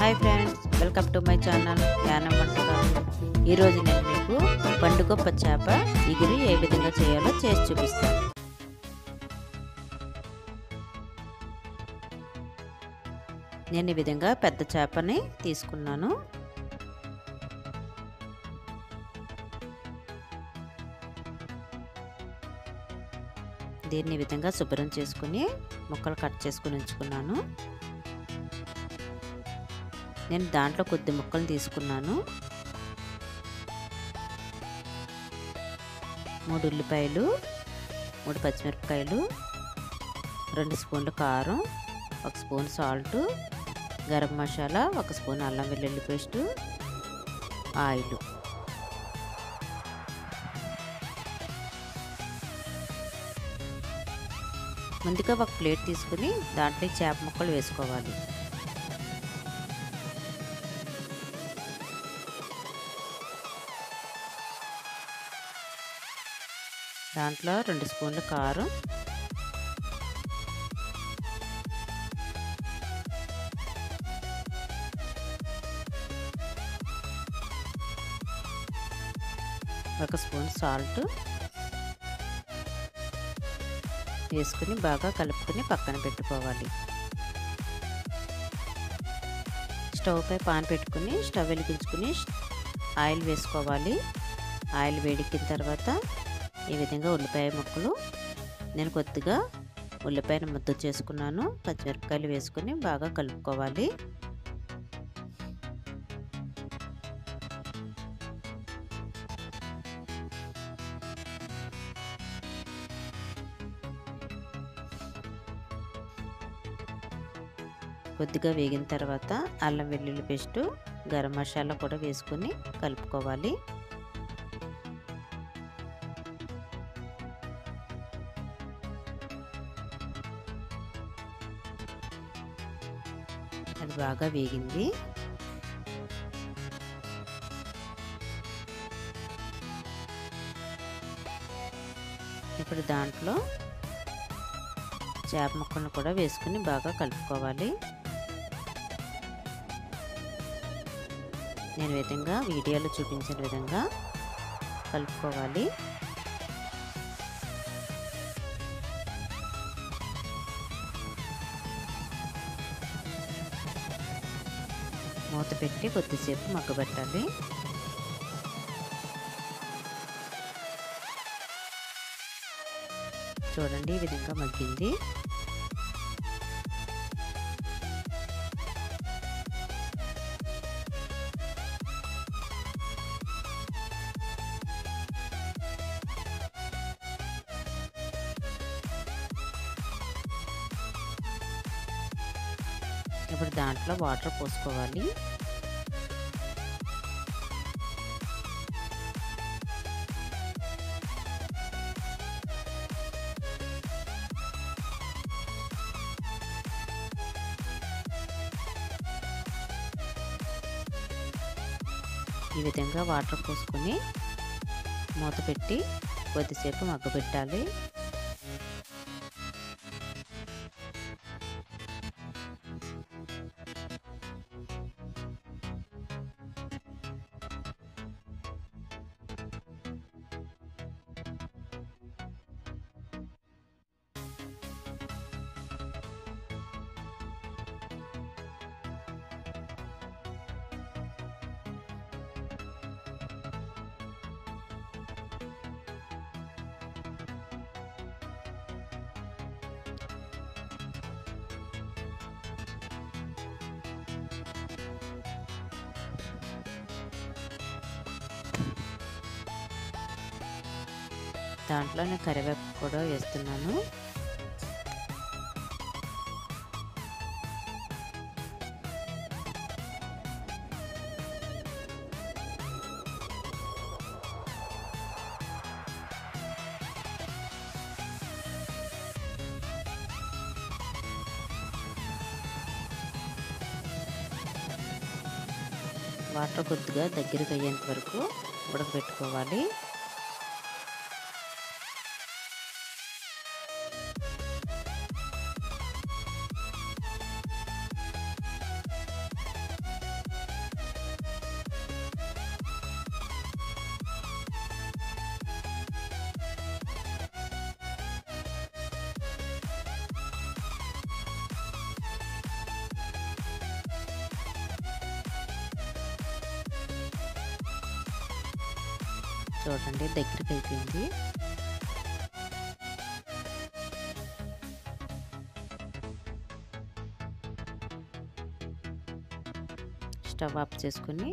Hi friends, welcome to my channel Yanam వంటకాలు. ఈరోజు నేను మీకు పండుగప్ప చేప ఇగురు ఏ విధంగా చేయాలో చేసి చూపిస్తాను. నేను ఈ విధంగా పెద్ద చేపని తీసుకున్నాను. దీన్ని ఈ విధంగా శుభ్రం చేసుకుని ముక్కలు కట్ చేసుకుని ఉంచుకున్నాను. నేను దాంట్లో కొద్ది ముక్కలు తీసుకున్నాను. 3 ఉల్లిపాయలు, 3 పచ్చిమిరపకాయలు, 2 స్పూన్లు కారం, 1 spoon salt, garam masala, 1 spoon అల్లం వెల్లుల్లి పేస్టు, ఆయిల్. ముందుగా ఒక ప్లేట్ తీసుకుని దాంట్లో చేప ముక్కలు వేసుకోవాలి. దాంట్లో 2 స్పూన్లు కారం, 1 స్పూన్ సాల్ట్ వేసుకుని బాగా కలుపుకొని పక్కన పెట్టుకోవాలి. స్టవ్ పై పాన్ పెట్టుకుని స్టవ్ వెలిగించుకుని ఆయిల్ వేసుకోవాలి. ఆయిల్ వేడెక్కిన తర్వాత ఈ విధంగా ఉల్లిపాయ ముక్కలు, నేను కొద్దిగా ఉల్లిపాయను ముద్ద చేసుకున్నాను, పచ్చిమిరపకాయలు వేసుకుని బాగా కలుపుకోవాలి. కొద్దిగా వేగిన తర్వాత అల్లం వెల్లుల్లి పేస్టు, గరం మసాలా కూడా వేసుకొని కలుపుకోవాలి. అది బాగా వేగింది. ఇప్పుడు దాంట్లో చేప ముక్కలను కూడా వేసుకుని బాగా కలుపుకోవాలి. నేను విధంగా వీడియోలో చూపించిన విధంగా కలుపుకోవాలి. మూత పెట్టి కొద్దిసేపు మగ్గబెట్టాలి. చూడండి, ఈ విధంగా మగ్గింది. ఇప్పుడు దాంట్లో వాటర్ పోసుకోవాలి. ఈ విధంగా వాటర్ పోసుకొని మూత పెట్టి కొద్దిసేపు మగ్గబెట్టాలి. దాంట్లో నేను కరివేపాకు కూడా వేస్తున్నాను. వాటర్ కొద్దిగా దగ్గరికి అయ్యేంత వరకు ఉడకబెట్టుకోవాలి. చూడండి దగ్గరికి అయిపోయింది. స్టవ్ ఆఫ్ చేసుకుని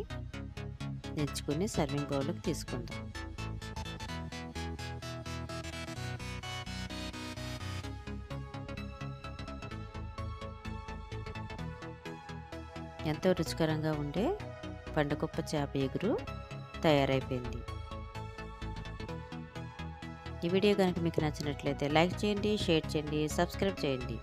దించుకుని సర్వింగ్ బౌల్కి తీసుకుందాం. ఎంతో రుచికరంగా ఉండే పండుగప్ప చేప ఎగురు తయారైపోయింది. ఈ వీడియో కనుక మీకు నచ్చినట్లయితే లైక్ చేయండి, షేర్ చేయండి, సబ్స్క్రైబ్ చేయండి.